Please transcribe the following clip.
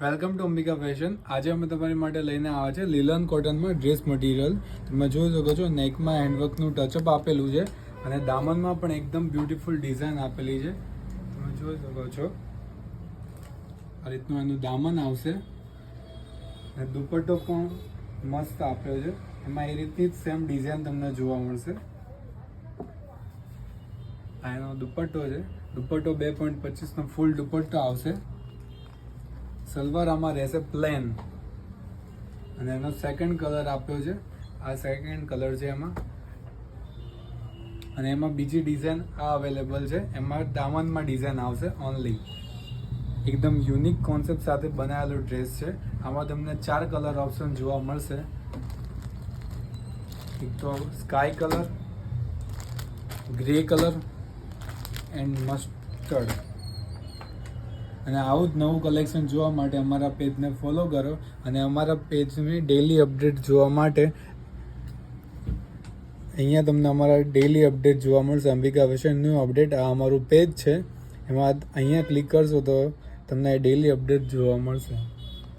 Welcome to Ambika fashion. આજે અમે તમારી માટે લઈને આવ્યા છે લીલન કોટનમાં ડ્રેસ મટીરિયલ. તમે જોઈ શકો છો નેકમાં હેન્ડવર્કનું ટચઅપ આપેલું છે અને દામનમાં પણ એકદમ બ્યુટીફુલ ડિઝાઇન આપેલી છે. તમે જોઈ શકો છો આ રીતનું એનું દામન આવશે અને દુપટ્ટો પણ મસ્ત આપ્યો છે. એમાં એ રીતની જ સેમ ડિઝાઇન તમને જોવા મળશે. આ એનો દુપટ્ટો છે. દુપટ્ટો 2.25 નો ફૂલ દુપટ્ટો આવશે. સલવાર આમાં રહેશે પ્લેન અને એનો સેકન્ડ કલર આપ્યો છે. આ સેકન્ડ કલર છે એમાં. અને એમાં બીજી ડિઝાઇન આ અવેલેબલ છે. એમાં દામનમાં ડિઝાઇન આવશે ઓનલી. એકદમ યુનિક કોન્સેપ્ટ સાથે બનાવેલો ડ્રેસ છે. આમાં તમને 4 કલર ઓપ્શન જોવા મળશે. એક તો sky colour, grey colour and mustard. અને આવું જ નવું કલેક્શન જોવા માટે અમારા પેજને ફોલો કરો અને અમારા પેજની ડેલી અપડેટ જોવા માટે અહીંયા તમને અમારા ડેલી અપડેટ જોવા મળશે. અંબિકા ફેશનનું અપડેટ આ અમારું પેજ છે. એમાં અહીંયા ક્લિક કરશો તો તમને ડેલી અપડેટ જોવા મળશે.